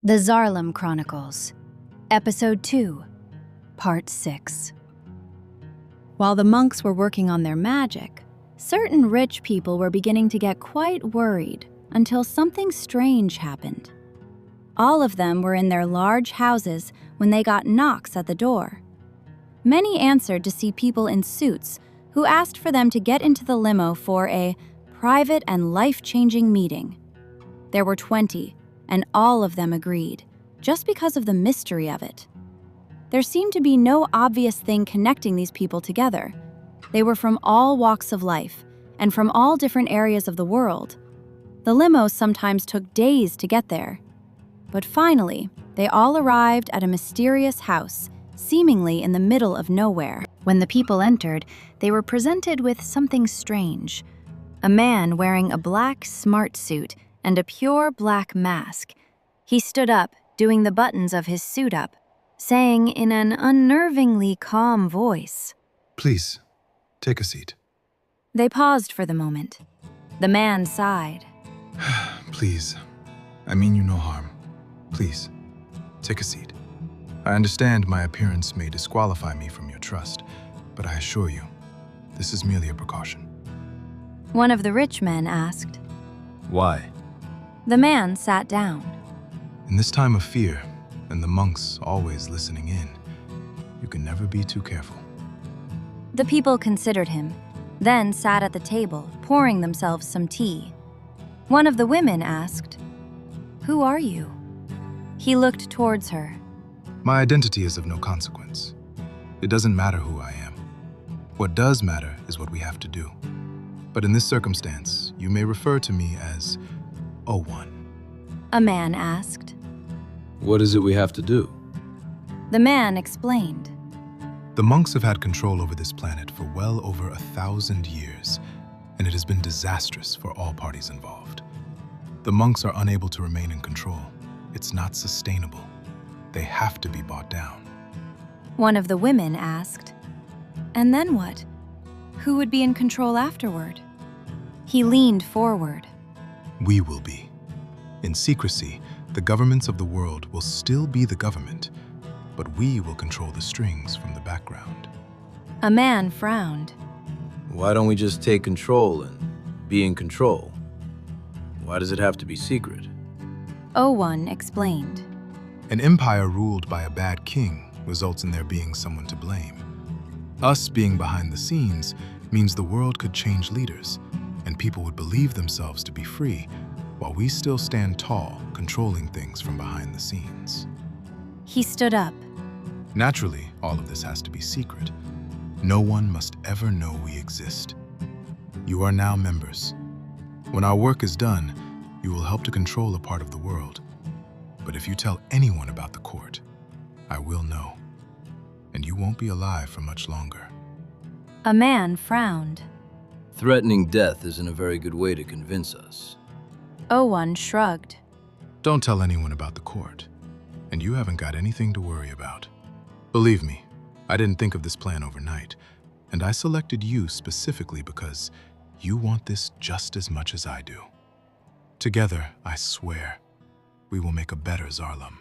The Zarlum Chronicles, Episode 2, Part 6. While the monks were working on their magic, certain rich people were beginning to get quite worried until something strange happened. All of them were in their large houses when they got knocks at the door. Many answered to see people in suits who asked for them to get into the limo for a private and life-changing meeting. There were 20, and all of them agreed, just because of the mystery of it. There seemed to be no obvious thing connecting these people together. They were from all walks of life, and from all different areas of the world. The limo sometimes took days to get there. But finally, they all arrived at a mysterious house, seemingly in the middle of nowhere. When the people entered, they were presented with something strange. A man wearing a black smart suit and a pure black mask. He stood up, doing the buttons of his suit up, saying in an unnervingly calm voice, "Please, take a seat." They paused for the moment. The man sighed. Please, I mean you no harm. Please, take a seat. I understand my appearance may disqualify me from your trust, but I assure you, this is merely a precaution. One of the rich men asked. Why? The man sat down. In this time of fear, and the monks always listening in, you can never be too careful. The people considered him, then sat at the table, pouring themselves some tea. One of the women asked, "Who are you?" He looked towards her. My identity is of no consequence. It doesn't matter who I am. What does matter is what we have to do. But in this circumstance, you may refer to me as O1. A man asked. What is it we have to do? The man explained. The monks have had control over this planet for well over 1,000 years, and it has been disastrous for all parties involved. The monks are unable to remain in control. It's not sustainable. They have to be brought down. One of the women asked, "And then what? Who would be in control afterward?" He leaned forward. We will be. In secrecy, the governments of the world will still be the government, but we will control the strings from the background. A man frowned. Why don't we just take control and be in control? Why does it have to be secret? O1 explained. An empire ruled by a bad king results in there being someone to blame. Us being behind the scenes means the world could change leaders, and people would believe themselves to be free, while we still stand tall, controlling things from behind the scenes. He stood up. Naturally, all of this has to be secret. No one must ever know we exist. You are now members. When our work is done, you will help to control a part of the world. But if you tell anyone about the court, I will know. And you won't be alive for much longer. A man frowned. Threatening death isn't a very good way to convince us. O1 shrugged. Don't tell anyone about the court, and you haven't got anything to worry about. Believe me, I didn't think of this plan overnight, and I selected you specifically because you want this just as much as I do. Together, I swear, we will make a better Zarlum.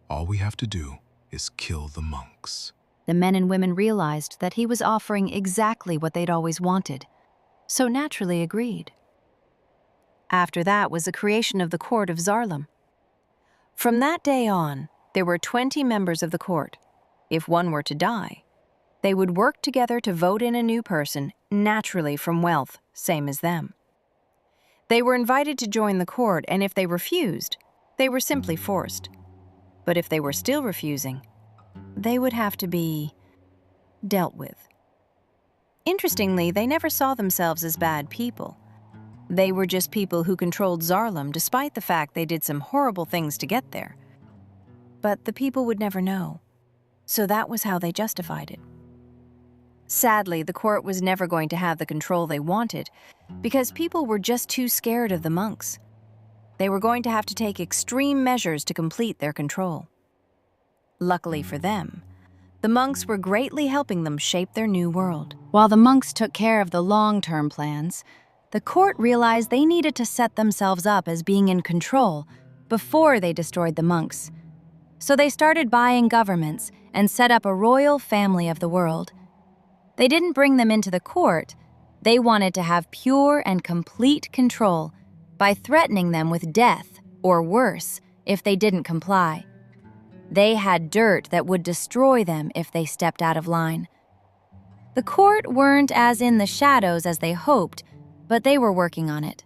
All we have to do is kill the monks. The men and women realized that he was offering exactly what they'd always wanted, so naturally agreed. After that was the creation of the court of Zarlum. From that day on, there were 20 members of the court. If one were to die, they would work together to vote in a new person, naturally from wealth, same as them. They were invited to join the court, and if they refused, they were simply forced. But if they were still refusing, they would have to be dealt with. Interestingly, they never saw themselves as bad people. They were just people who controlled Zarlum despite the fact they did some horrible things to get there. But the people would never know, so that was how they justified it. Sadly, the court was never going to have the control they wanted because people were just too scared of the monks. They were going to have to take extreme measures to complete their control. Luckily for them, the monks were greatly helping them shape their new world. While the monks took care of the long-term plans, the court realized they needed to set themselves up as being in control before they destroyed the monks. So they started buying governments and set up a royal family of the world. They didn't bring them into the court. They wanted to have pure and complete control by threatening them with death or worse if they didn't comply. They had dirt that would destroy them if they stepped out of line. The court weren't as in the shadows as they hoped, but they were working on it.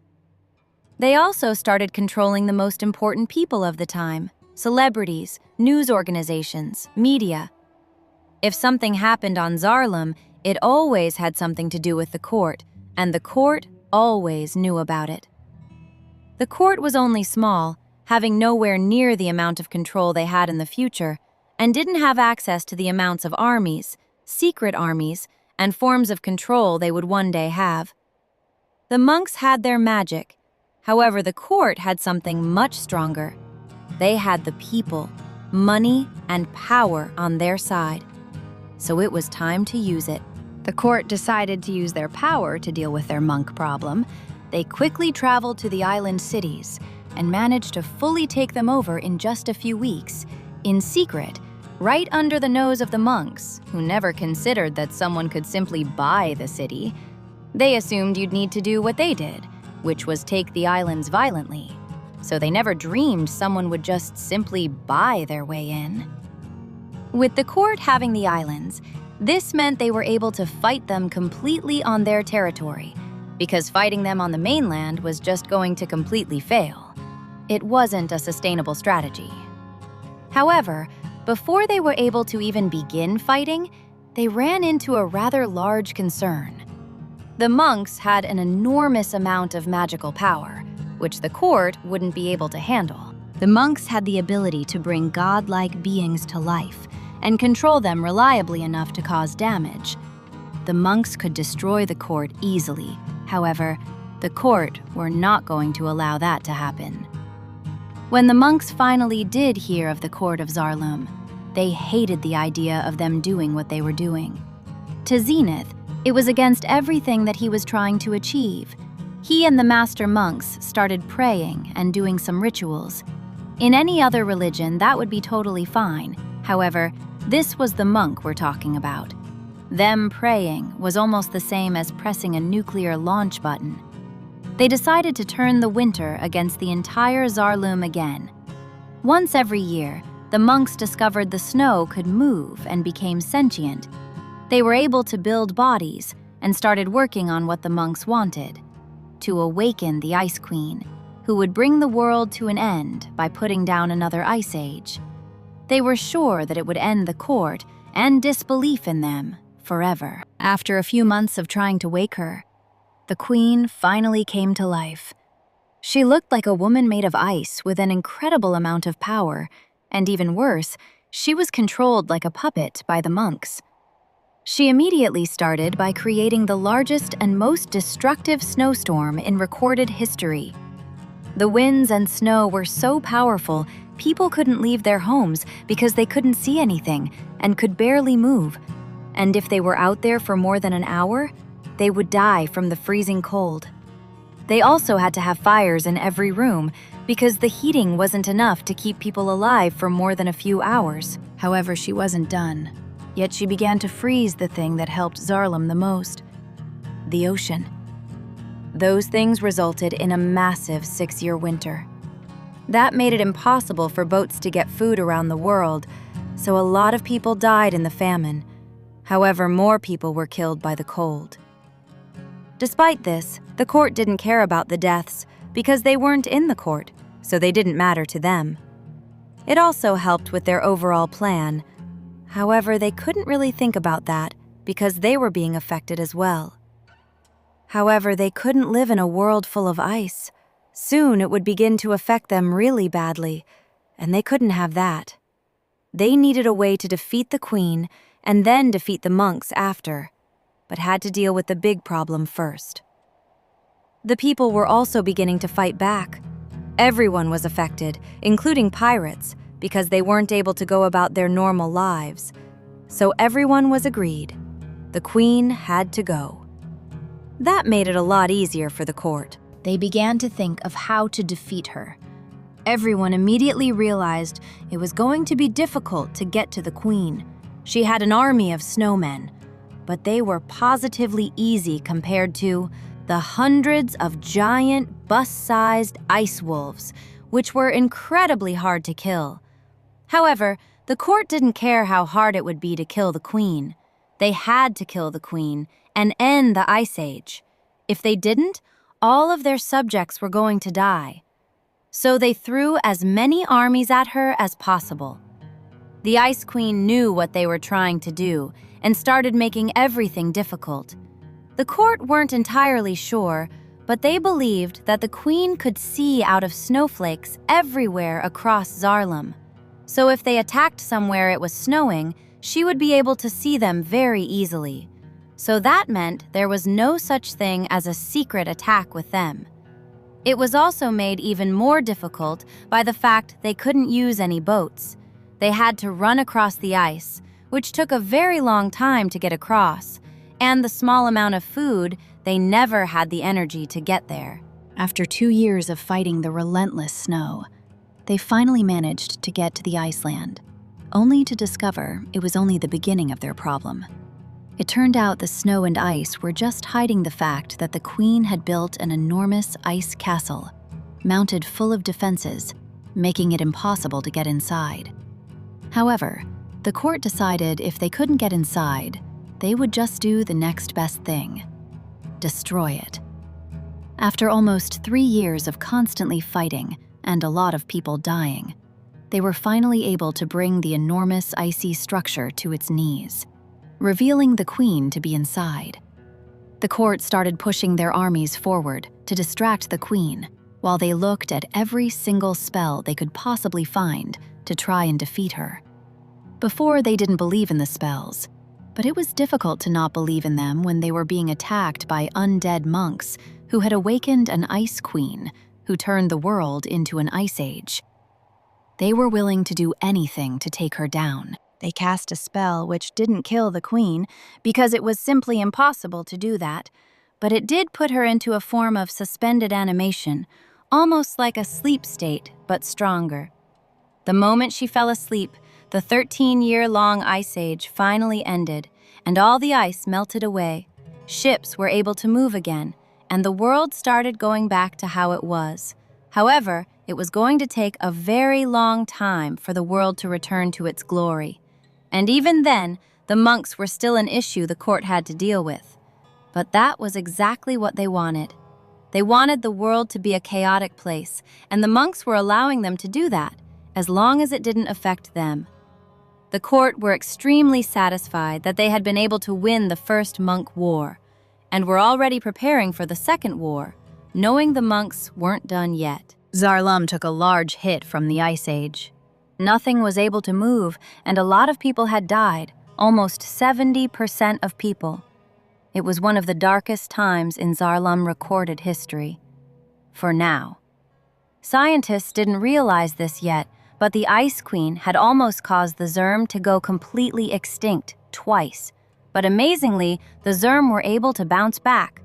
They also started controlling the most important people of the time: celebrities, news organizations, media. If something happened on Zarlum, it always had something to do with the court, and the court always knew about it. The court was only small, having nowhere near the amount of control they had in the future, and didn't have access to the amounts of armies, secret armies, and forms of control they would one day have. The monks had their magic. However, the court had something much stronger. They had the people, money, and power on their side. So it was time to use it. The court decided to use their power to deal with their monk problem. They quickly traveled to the island cities and managed to fully take them over in just a few weeks, in secret, right under the nose of the monks, who never considered that someone could simply buy the city. They assumed you'd need to do what they did, which was take the islands violently. So they never dreamed someone would just simply buy their way in. With the court having the islands, this meant they were able to fight them completely on their territory, because fighting them on the mainland was just going to completely fail. It wasn't a sustainable strategy. However, before they were able to even begin fighting, they ran into a rather large concern. The monks had an enormous amount of magical power, which the court wouldn't be able to handle. The monks had the ability to bring godlike beings to life and control them reliably enough to cause damage. The monks could destroy the court easily. However, the court were not going to allow that to happen. When the monks finally did hear of the court of Zarlum, they hated the idea of them doing what they were doing. To Zenith, it was against everything that he was trying to achieve. He and the master monks started praying and doing some rituals. In any other religion, that would be totally fine. However, this was the monk we're talking about. Them praying was almost the same as pressing a nuclear launch button. They decided to turn the winter against the entire Zarlum again. Once every year, the monks discovered the snow could move and became sentient. They were able to build bodies and started working on what the monks wanted: to awaken the Ice Queen, who would bring the world to an end by putting down another ice age. They were sure that it would end the court and disbelief in them forever. After a few months of trying to wake her, the queen finally came to life. She looked like a woman made of ice with an incredible amount of power, and even worse, she was controlled like a puppet by the monks. She immediately started by creating the largest and most destructive snowstorm in recorded history. The winds and snow were so powerful, people couldn't leave their homes because they couldn't see anything and could barely move. And if they were out there for more than an hour, they would die from the freezing cold. They also had to have fires in every room because the heating wasn't enough to keep people alive for more than a few hours. However, she wasn't done. Yet she began to freeze the thing that helped Zarlum the most: the ocean. Those things resulted in a massive 6-year winter. That made it impossible for boats to get food around the world, so a lot of people died in the famine. However, more people were killed by the cold. Despite this, the court didn't care about the deaths because they weren't in the court, so they didn't matter to them. It also helped with their overall plan. However, they couldn't really think about that because they were being affected as well. However, they couldn't live in a world full of ice. Soon it would begin to affect them really badly, and they couldn't have that. They needed a way to defeat the queen and then defeat the monks after, but had to deal with the big problem first. The people were also beginning to fight back. Everyone was affected, including pirates, because they weren't able to go about their normal lives. So everyone was agreed. The queen had to go. That made it a lot easier for the court. They began to think of how to defeat her. Everyone immediately realized it was going to be difficult to get to the queen. She had an army of snowmen, but they were positively easy compared to the hundreds of giant, bus-sized ice wolves, which were incredibly hard to kill. However, the court didn't care how hard it would be to kill the queen. They had to kill the queen and end the Ice Age. If they didn't, all of their subjects were going to die. So they threw as many armies at her as possible. The Ice Queen knew what they were trying to do and started making everything difficult. The court weren't entirely sure, but they believed that the queen could see out of snowflakes everywhere across Zarlum. So if they attacked somewhere it was snowing, she would be able to see them very easily. So that meant there was no such thing as a secret attack with them. It was also made even more difficult by the fact they couldn't use any boats. They had to run across the ice, which took a very long time to get across, and the small amount of food, they never had the energy to get there. After 2 years of fighting the relentless snow, they finally managed to get to the Iceland, only to discover it was only the beginning of their problem. It turned out the snow and ice were just hiding the fact that the queen had built an enormous ice castle, mounted full of defenses, making it impossible to get inside. However, the court decided if they couldn't get inside, they would just do the next best thing: destroy it. After almost 3 years of constantly fighting and a lot of people dying, they were finally able to bring the enormous icy structure to its knees, revealing the queen to be inside. The court started pushing their armies forward to distract the queen, while they looked at every single spell they could possibly find to try and defeat her. Before, they didn't believe in the spells, but it was difficult to not believe in them when they were being attacked by undead monks who had awakened an ice queen who turned the world into an ice age. They were willing to do anything to take her down. They cast a spell which didn't kill the queen because it was simply impossible to do that, but it did put her into a form of suspended animation, almost like a sleep state, but stronger. The moment she fell asleep, the 13-year-long ice age finally ended, and all the ice melted away. Ships were able to move again, and the world started going back to how it was. However, it was going to take a very long time for the world to return to its glory. And even then, the monks were still an issue the court had to deal with. But that was exactly what they wanted. They wanted the world to be a chaotic place, and the monks were allowing them to do that, as long as it didn't affect them. The court were extremely satisfied that they had been able to win the first monk war, and were already preparing for the second war, knowing the monks weren't done yet. Zarlum took a large hit from the Ice Age. Nothing was able to move, and a lot of people had died, almost 70% of people. It was one of the darkest times in Zarlum recorded history. For now. Scientists didn't realize this yet, but the Ice Queen had almost caused the Zerm to go completely extinct twice. But amazingly, the Zerm were able to bounce back.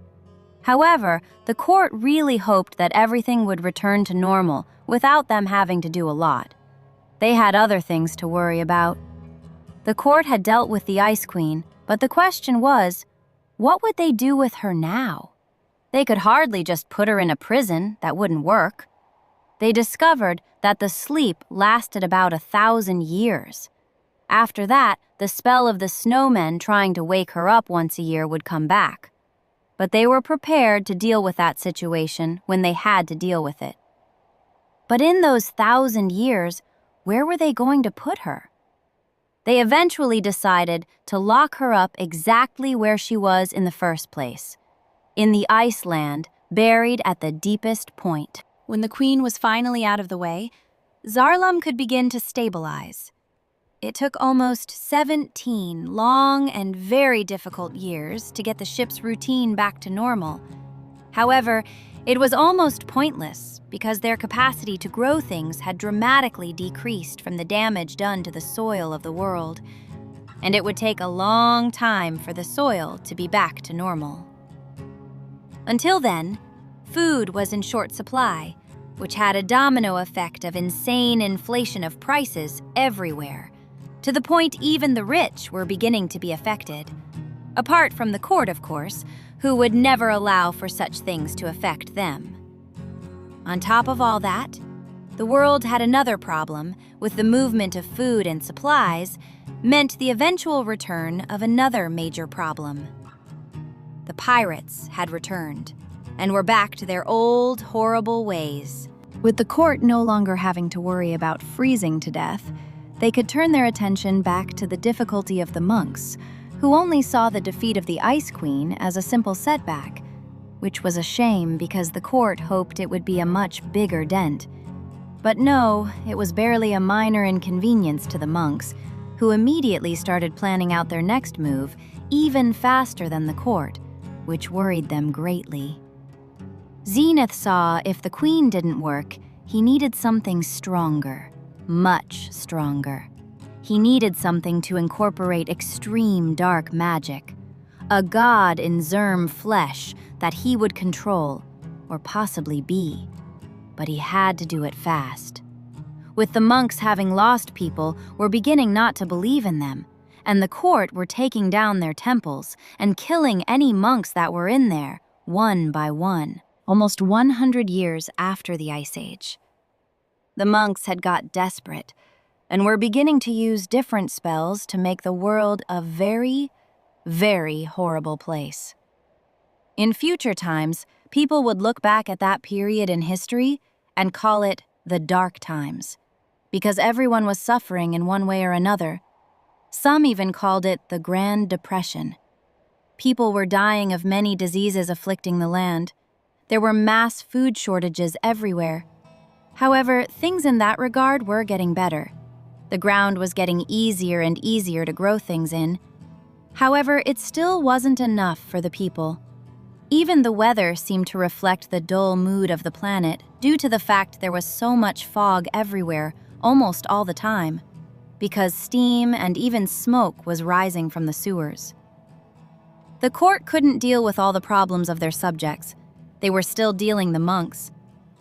However, the court really hoped that everything would return to normal without them having to do a lot. They had other things to worry about. The court had dealt with the Ice Queen, but the question was, what would they do with her now? They could hardly just put her in a prison. That wouldn't work. They discovered that the sleep lasted about 1,000 years. After that, the spell of the snowmen trying to wake her up once a year would come back. But they were prepared to deal with that situation when they had to deal with it. But in those 1,000 years, where were they going to put her? They eventually decided to lock her up exactly where she was in the first place, in the Iceland, buried at the deepest point. When the queen was finally out of the way, Zarlum could begin to stabilize. It took almost 17 long and very difficult years to get the ship's routine back to normal. However, it was almost pointless because their capacity to grow things had dramatically decreased from the damage done to the soil of the world, and it would take a long time for the soil to be back to normal. Until then, food was in short supply, which had a domino effect of insane inflation of prices everywhere, to the point even the rich were beginning to be affected. Apart from the court, of course, who would never allow for such things to affect them. On top of all that, the world had another problem with the movement of food and supplies meant the eventual return of another major problem. The pirates had returned and were back to their old, horrible ways. With the court no longer having to worry about freezing to death, they could turn their attention back to the difficulty of the monks, who only saw the defeat of the Ice Queen as a simple setback, which was a shame because the court hoped it would be a much bigger dent. But no, it was barely a minor inconvenience to the monks, who immediately started planning out their next move even faster than the court, which worried them greatly. Zenith saw if the queen didn't work, he needed something stronger, much stronger. He needed something to incorporate extreme dark magic, a god in Zerm flesh that he would control, or possibly be. But he had to do it fast. With the monks having lost people, were beginning not to believe in them, and the court were taking down their temples and killing any monks that were in there, one by one, almost 100 years after the Ice Age. The monks had got desperate and were beginning to use different spells to make the world a very, very horrible place. In future times, people would look back at that period in history and call it the Dark Times, because everyone was suffering in one way or another. Some even called it the Grand Depression. People were dying of many diseases afflicting the land. There were mass food shortages everywhere. However, things in that regard were getting better. The ground was getting easier and easier to grow things in. However, it still wasn't enough for the people. Even the weather seemed to reflect the dull mood of the planet due to the fact there was so much fog everywhere, almost all the time, because steam and even smoke was rising from the sewers. The court couldn't deal with all the problems of their subjects. They were still dealing the monks.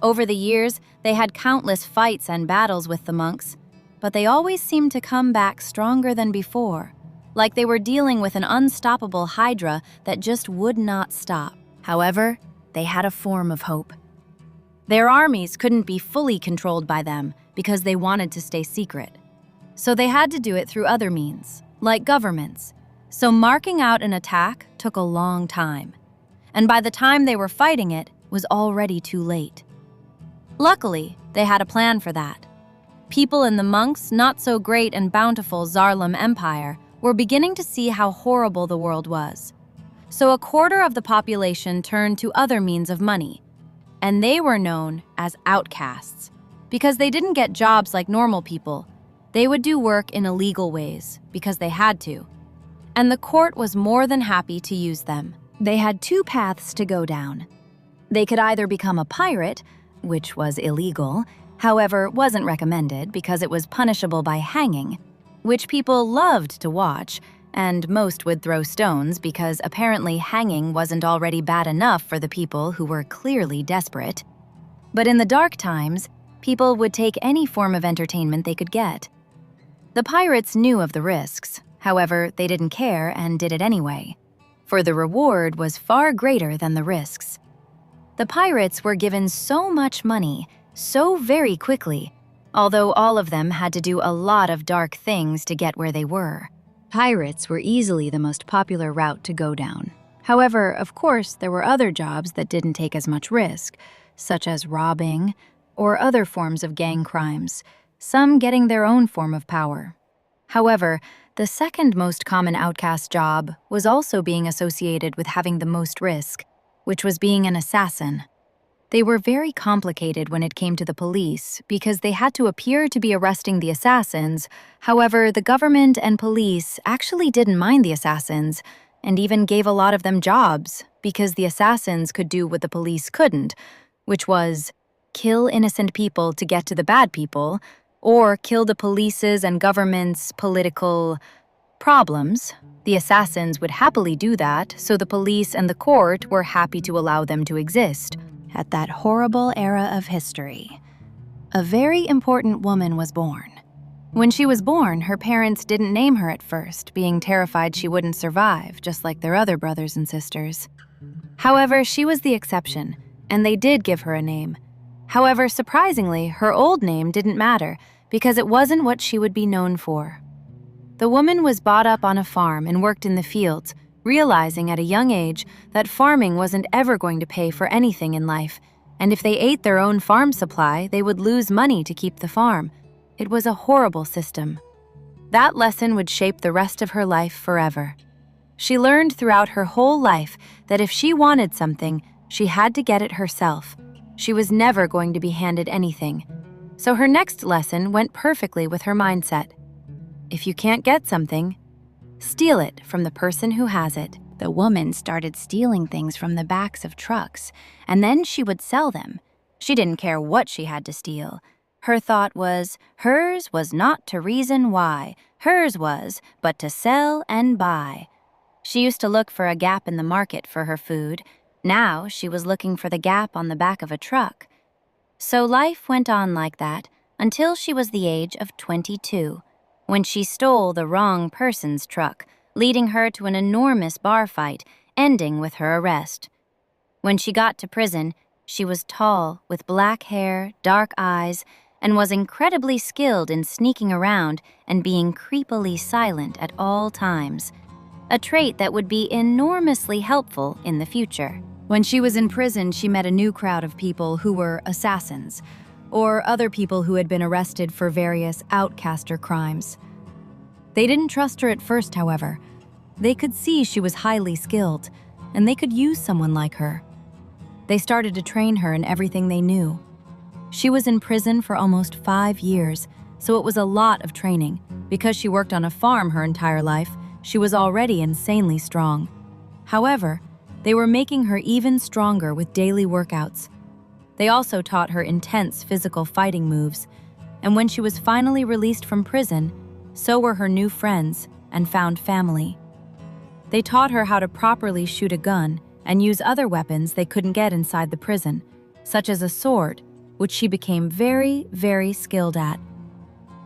Over the years, they had countless fights and battles with the monks, but they always seemed to come back stronger than before, like they were dealing with an unstoppable hydra that just would not stop. However, they had a form of hope. Their armies couldn't be fully controlled by them because they wanted to stay secret. So they had to do it through other means, like governments. So marking out an attack took a long time. And by the time they were fighting it, was already too late. Luckily, they had a plan for that. People in the monks' not-so-great and bountiful Zarlum Empire were beginning to see how horrible the world was. So a quarter of the population turned to other means of money, and they were known as outcasts because they didn't get jobs like normal people. They would do work in illegal ways because they had to, and the court was more than happy to use them. They had two paths to go down. They could either become a pirate, which was illegal, however wasn't recommended because it was punishable by hanging, which people loved to watch, and most would throw stones because apparently hanging wasn't already bad enough for the people who were clearly desperate. But in the dark times, people would take any form of entertainment they could get. The pirates knew of the risks, however, they didn't care and did it anyway, for the reward was far greater than the risks. The pirates were given so much money, so very quickly, although all of them had to do a lot of dark things to get where they were. Pirates were easily the most popular route to go down. However, of course, there were other jobs that didn't take as much risk, such as robbing or other forms of gang crimes, some getting their own form of power. However, the second most common outcast job was also being associated with having the most risk, which was being an assassin. They were very complicated when it came to the police because they had to appear to be arresting the assassins. However, the government and police actually didn't mind the assassins and even gave a lot of them jobs because the assassins could do what the police couldn't, which was kill innocent people to get to the bad people, or kill the police's and government's political problems. The assassins would happily do that, so the police and the court were happy to allow them to exist. at that horrible era of history, a very important woman was born. When she was born, her parents didn't name her at first, being terrified she wouldn't survive, just like their other brothers and sisters. However, she was the exception, and they did give her a name. However, surprisingly, her old name didn't matter because it wasn't what she would be known for. The woman was brought up on a farm and worked in the fields, realizing at a young age that farming wasn't ever going to pay for anything in life, and if they ate their own farm supply, they would lose money to keep the farm. It was a horrible system. That lesson would shape the rest of her life forever. She learned throughout her whole life that if she wanted something, she had to get it herself. She was never going to be handed anything. So her next lesson went perfectly with her mindset. If you can't get something, steal it from the person who has it. The woman started stealing things from the backs of trucks, and then she would sell them. She didn't care what she had to steal. Her thought was, hers was not to reason why, hers was, but to sell and buy. She used to look for a gap in the market for her food. Now she was looking for the gap on the back of a truck. So life went on like that until she was the age of 22, when she stole the wrong person's truck, leading her to an enormous bar fight, ending with her arrest. When she got to prison, she was tall, with black hair, dark eyes, and was incredibly skilled in sneaking around and being creepily silent at all times, a trait that would be enormously helpful in the future. When she was in prison, she met a new crowd of people who were assassins, or other people who had been arrested for various outcaster crimes. They didn't trust her at first, however. They could see she was highly skilled, and they could use someone like her. They started to train her in everything they knew. She was in prison for almost 5 years, so it was a lot of training. Because she worked on a farm her entire life, she was already insanely strong. However, they were making her even stronger with daily workouts. They also taught her intense physical fighting moves, and when she was finally released from prison, so were her new friends and found family. They taught her how to properly shoot a gun and use other weapons they couldn't get inside the prison, such as a sword, which she became very, very skilled at.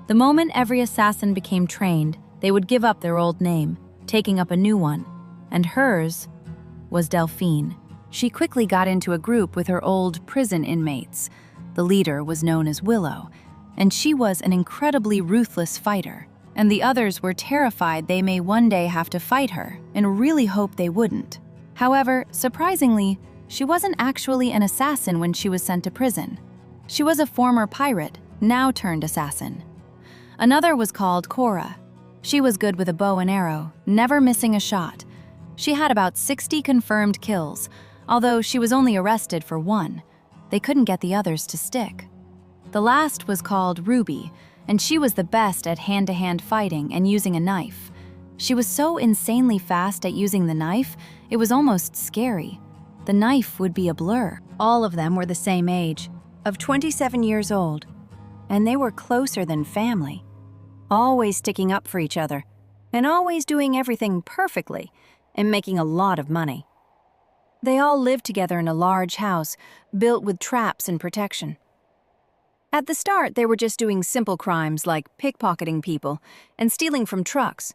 The moment every assassin became trained, they would give up their old name, taking up a new one, and hers was Delphine. She quickly got into a group with her old prison inmates. The leader was known as Willow, and she was an incredibly ruthless fighter, and the others were terrified they may one day have to fight her and really hoped they wouldn't. However, surprisingly, she wasn't actually an assassin when she was sent to prison. She was a former pirate, now turned assassin. Another was called Cora. She was good with a bow and arrow, never missing a shot. She had about 60 confirmed kills, although she was only arrested for 1. They couldn't get the others to stick. The last was called Ruby, and she was the best at hand-to-hand fighting and using a knife. She was so insanely fast at using the knife, it was almost scary. The knife would be a blur. All of them were the same age, of 27 years old, and they were closer than family, always sticking up for each other, and always doing everything perfectly, and making a lot of money. They all lived together in a large house, built with traps and protection. At the start, they were just doing simple crimes like pickpocketing people and stealing from trucks.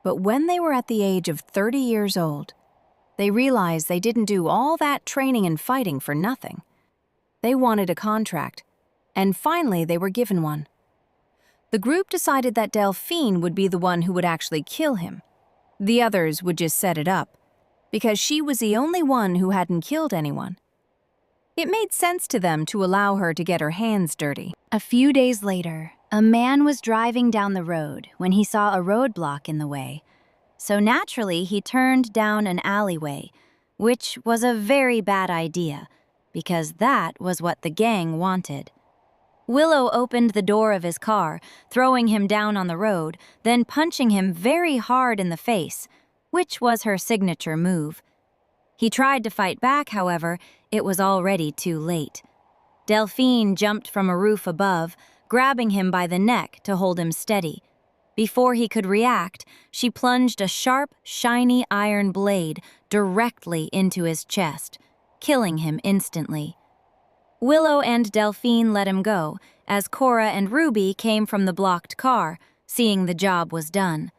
But when they were at the age of 30 years old, they realized they didn't do all that training and fighting for nothing. They wanted a contract, and finally they were given one. The group decided that Delphine would be the one who would actually kill him. The others would just set it up, because she was the only one who hadn't killed anyone. It made sense to them to allow her to get her hands dirty. A few days later, a man was driving down the road when he saw a roadblock in the way. So naturally, he turned down an alleyway, which was a very bad idea, because that was what the gang wanted. Willow opened the door of his car, throwing him down on the road, then punching him very hard in the face, which was her signature move. He tried to fight back, however, it was already too late. Delphine jumped from a roof above, grabbing him by the neck to hold him steady. Before he could react, she plunged a sharp, shiny iron blade directly into his chest. killing him instantly. Willow and Delphine let him go, as Cora and Ruby came from the blocked car, seeing the job was done.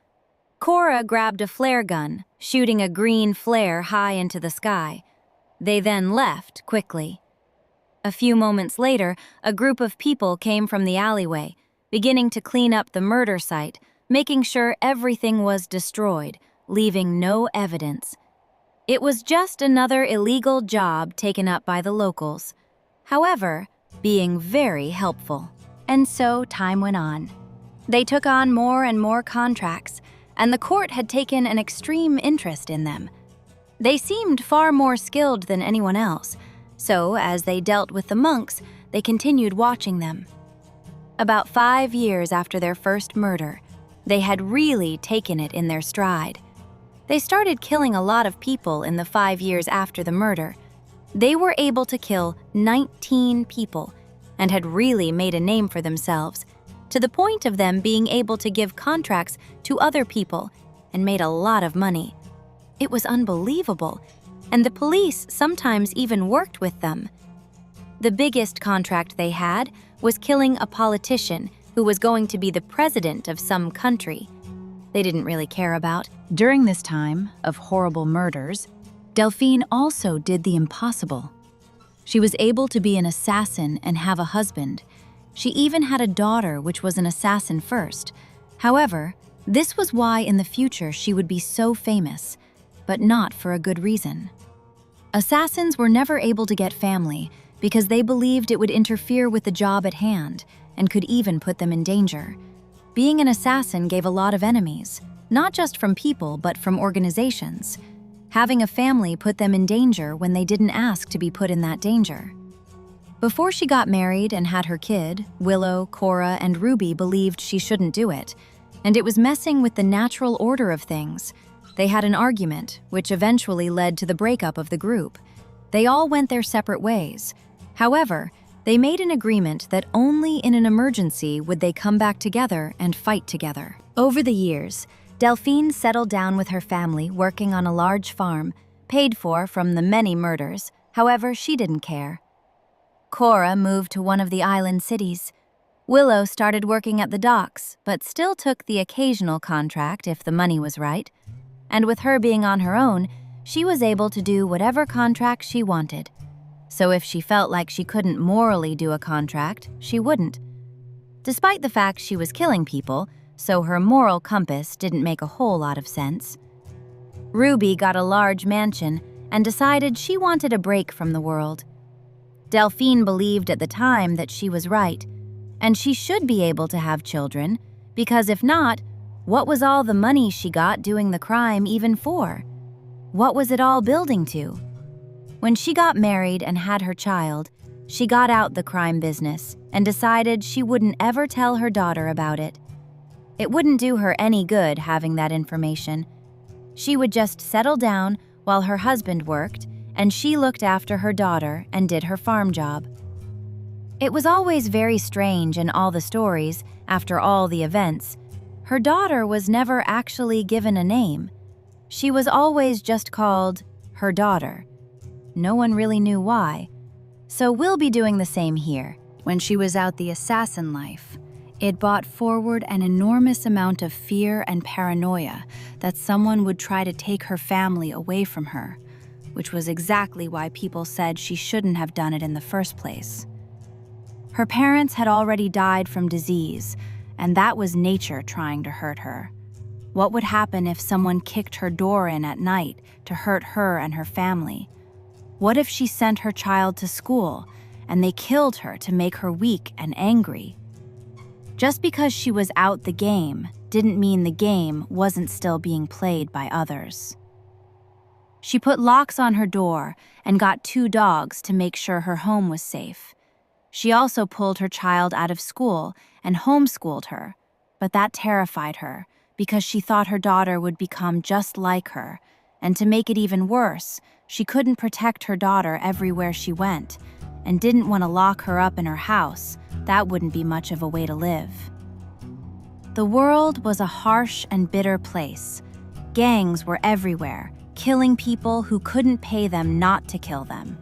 Cora grabbed a flare gun, shooting a green flare high into the sky. They then left quickly. A few moments later, a group of people came from the alleyway, beginning to clean up the murder site, making sure everything was destroyed, leaving no evidence. It was just another illegal job taken up by the locals, however, being very helpful. And so time went on. They took on more and more contracts, and the court had taken an extreme interest in them. They seemed far more skilled than anyone else, so as they dealt with the monks, they continued watching them. About 5 years after their first murder, they had really taken it in their stride. They started killing a lot of people in the 5 years after the murder. They were able to kill 19 people and had really made a name for themselves, to the point of them being able to give contracts to other people and made a lot of money. It was unbelievable, and the police sometimes even worked with them. The biggest contract they had was killing a politician who was going to be the president of some country. They didn't really care about. During this time of horrible murders, Delphine also did the impossible. She was able to be an assassin and have a husband. She even had a daughter, which was an assassin first. However, this was why in the future she would be so famous, but not for a good reason. Assassins were never able to get family because they believed it would interfere with the job at hand and could even put them in danger. Being an assassin gave a lot of enemies, not just from people but from organizations. Having a family put them in danger when they didn't ask to be put in that danger. Before she got married and had her kid, Willow, Cora, and Ruby believed she shouldn't do it, and it was messing with the natural order of things. They had an argument, which eventually led to the breakup of the group. They all went their separate ways. However, they made an agreement that only in an emergency would they come back together and fight together. Over the years, Delphine settled down with her family working on a large farm, paid for from the many murders. However, she didn't care. Cora moved to one of the island cities. Willow started working at the docks, but still took the occasional contract if the money was right. And with her being on her own, she was able to do whatever contract she wanted. So if she felt like she couldn't morally do a contract, she wouldn't. Despite the fact she was killing people, so her moral compass didn't make a whole lot of sense. Ruby got a large mansion and decided she wanted a break from the world. Delphine believed at the time that she was right, and she should be able to have children, because if not, what was all the money she got doing the crime even for? What was it all building to? When she got married and had her child, she got out the crime business and decided she wouldn't ever tell her daughter about it. It wouldn't do her any good having that information. She would just settle down while her husband worked, and she looked after her daughter and did her farm job. It was always very strange in all the stories, after all the events. Her daughter was never actually given a name. She was always just called her daughter. No one really knew why. So we'll be doing the same here. When she was out the assassin life, it brought forward an enormous amount of fear and paranoia that someone would try to take her family away from her, which was exactly why people said she shouldn't have done it in the first place. Her parents had already died from disease, and that was nature trying to hurt her. What would happen if someone kicked her door in at night to hurt her and her family? What if she sent her child to school and they killed her to make her weak and angry? Just because she was out the game didn't mean the game wasn't still being played by others. She put locks on her door and got 2 dogs to make sure her home was safe. She also pulled her child out of school and homeschooled her, but that terrified her because she thought her daughter would become just like her, and to make it even worse, she couldn't protect her daughter everywhere she went, and didn't want to lock her up in her house. That wouldn't be much of a way to live. The world was a harsh and bitter place. Gangs were everywhere, killing people who couldn't pay them not to kill them.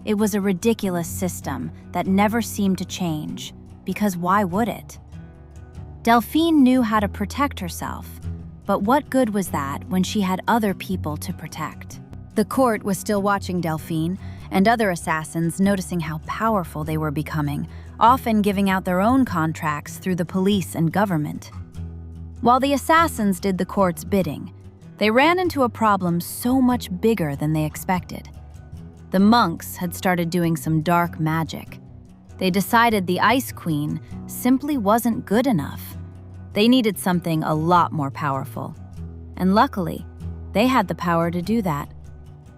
It was a ridiculous system that never seemed to change, because why would it? Delphine knew how to protect herself, but what good was that when she had other people to protect? The court was still watching Delphine, and other assassins noticing how powerful they were becoming, often giving out their own contracts through the police and government. While the assassins did the court's bidding, they ran into a problem so much bigger than they expected. The monks had started doing some dark magic. They decided the Ice Queen simply wasn't good enough. They needed something a lot more powerful. And luckily, they had the power to do that.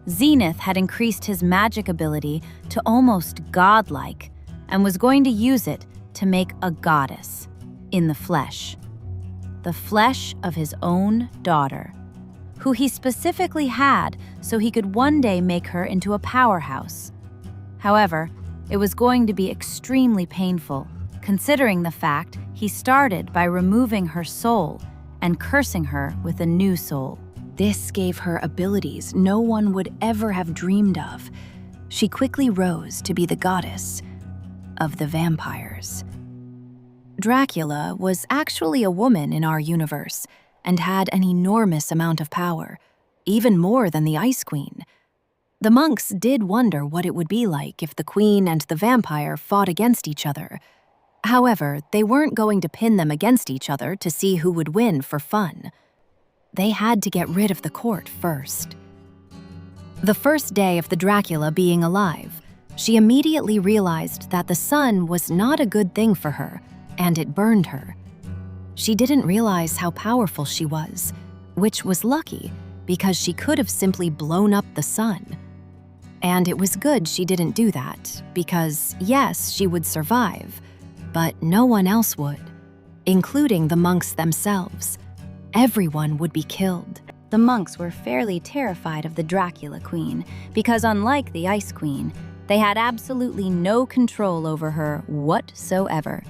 Zenith had increased his magic ability to almost godlike and was going to use it to make a goddess in the flesh of his own daughter, who he specifically had so he could one day make her into a powerhouse. However, it was going to be extremely painful, considering the fact he started by removing her soul and cursing her with a new soul. This gave her abilities no one would ever have dreamed of. She quickly rose to be the goddess of the vampires. Dracula was actually a woman in our universe and had an enormous amount of power, even more than the Ice Queen. The monks did wonder what it would be like if the queen and the vampire fought against each other. However, they weren't going to pin them against each other to see who would win for fun. They had to get rid of the court first. The first day of the Dracula being alive, she immediately realized that the sun was not a good thing for her, and it burned her. She didn't realize how powerful she was, which was lucky because she could have simply blown up the sun. And it was good she didn't do that because, yes, she would survive, but no one else would, including the monks themselves. Everyone would be killed. The monks were fairly terrified of the Dracula Queen because, unlike the Ice Queen, they had absolutely no control over her whatsoever.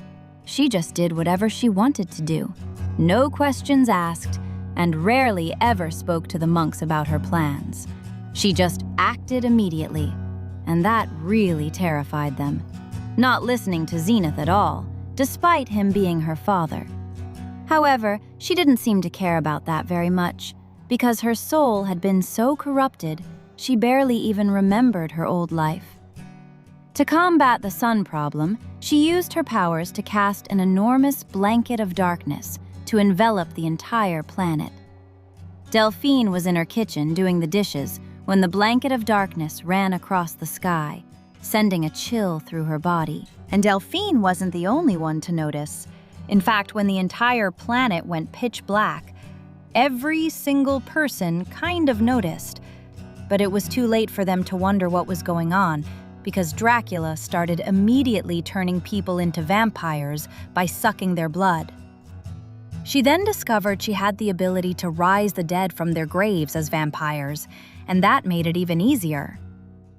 She just did whatever she wanted to do, no questions asked, and rarely ever spoke to the monks about her plans. She just acted immediately, and that really terrified them, not listening to Zenith at all, despite him being her father. However, she didn't seem to care about that very much, because her soul had been so corrupted, she barely even remembered her old life. To combat the sun problem, she used her powers to cast an enormous blanket of darkness to envelop the entire planet. Delphine was in her kitchen doing the dishes when the blanket of darkness ran across the sky, sending a chill through her body. And Delphine wasn't the only one to notice. In fact, when the entire planet went pitch black, every single person kind of noticed. But it was too late for them to wonder what was going on, because Dracula started immediately turning people into vampires by sucking their blood. She then discovered she had the ability to rise the dead from their graves as vampires, and that made it even easier.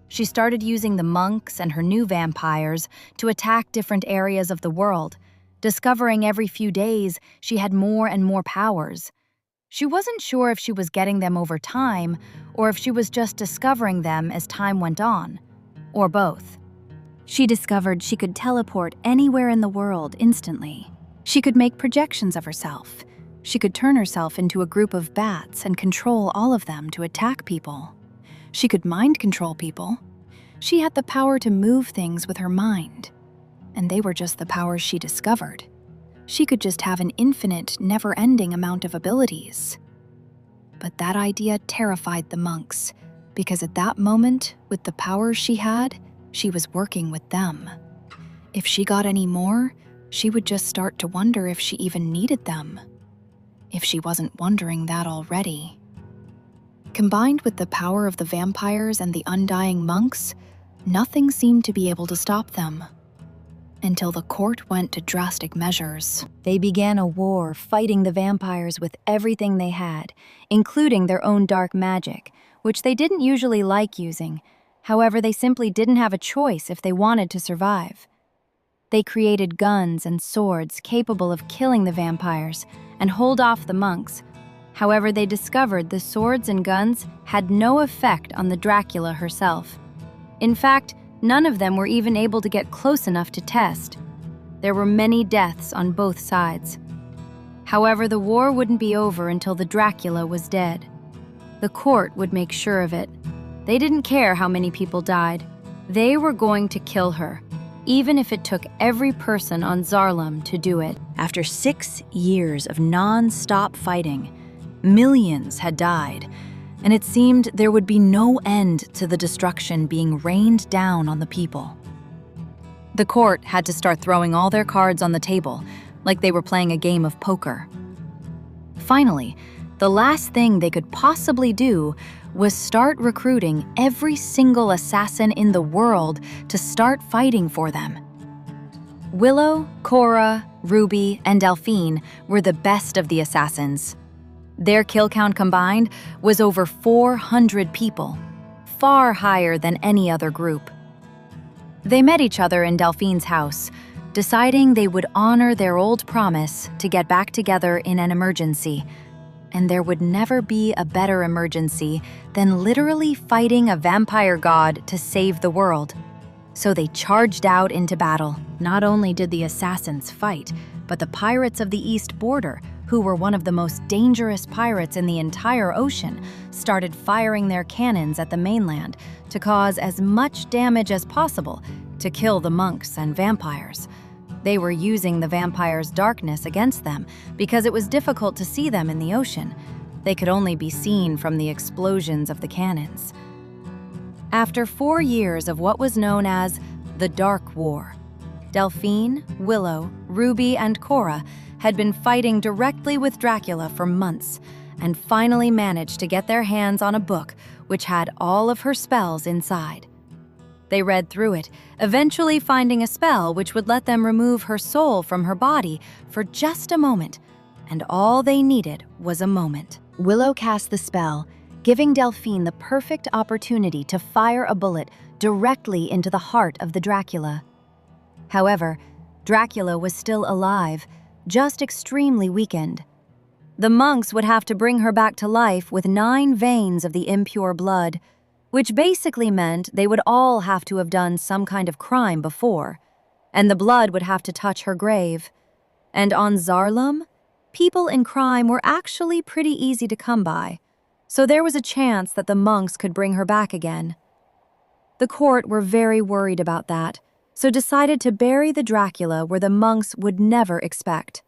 She started using the monks and her new vampires to attack different areas of the world, discovering every few days she had more and more powers. She wasn't sure if she was getting them over time or if she was just discovering them as time went on, or both. She discovered she could teleport anywhere in the world instantly. She could make projections of herself. She could turn herself into a group of bats and control all of them to attack people. She could mind control people. She had the power to move things with her mind. And they were just the powers she discovered. She could just have an infinite, never-ending amount of abilities. But that idea terrified the monks, because at that moment, with the powers she had, she was working with them. If she got any more, she would just start to wonder if she even needed them. If she wasn't wondering that already. Combined with the power of the vampires and the undying monks, nothing seemed to be able to stop them. Until the court went to drastic measures. They began a war fighting the vampires with everything they had, including their own dark magic, which they didn't usually like using. However, they simply didn't have a choice if they wanted to survive. They created guns and swords capable of killing the vampires and hold off the monks. However, they discovered the swords and guns had no effect on the Dracula herself. In fact, None of them were even able to get close enough to test. There were many deaths on both sides. However, the war wouldn't be over until the Dracula was dead. The court would make sure of it. They didn't care how many people died. They were going to kill her, even if it took every person on Zarlum to do it. After 6 years of non-stop fighting, millions had died, and it seemed there would be no end to the destruction being rained down on the people. The court had to start throwing all their cards on the table, like they were playing a game of poker. Finally, the last thing they could possibly do was start recruiting every single assassin in the world to start fighting for them. Willow, Cora, Ruby, and Delphine were the best of the assassins. Their kill count combined was over 400 people, far higher than any other group. They met each other in Delphine's house, deciding they would honor their old promise to get back together in an emergency. And there would never be a better emergency than literally fighting a vampire god to save the world. So they charged out into battle. Not only did the assassins fight, but the pirates of the East Border, who were one of the most dangerous pirates in the entire ocean, started firing their cannons at the mainland to cause as much damage as possible to kill the monks and vampires. They were using the vampires' darkness against them because it was difficult to see them in the ocean. They could only be seen from the explosions of the cannons. After 4 years of what was known as the Dark War, Delphine, Willow, Ruby, and Cora had been fighting directly with Dracula for months and finally managed to get their hands on a book which had all of her spells inside. They read through it, eventually finding a spell which would let them remove her soul from her body for just a moment, and all they needed was a moment. Willow cast the spell, giving Delphine the perfect opportunity to fire a bullet directly into the heart of the Dracula. However, Dracula was still alive, just extremely weakened. The monks would have to bring her back to life with 9 veins of the impure blood, which basically meant they would all have to have done some kind of crime before, and the blood would have to touch her grave. And on Zarlum, people in crime were actually pretty easy to come by, so there was a chance that the monks could bring her back again. The court were very worried about that, so decided to bury the Dracula where the monks would never expect.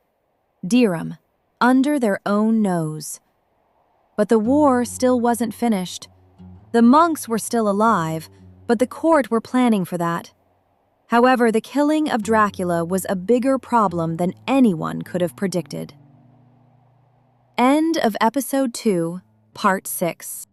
Dirham, under their own nose. But the war still wasn't finished. The monks were still alive, but the court were planning for that. However, the killing of Dracula was a bigger problem than anyone could have predicted. End of Episode 2, Part 6.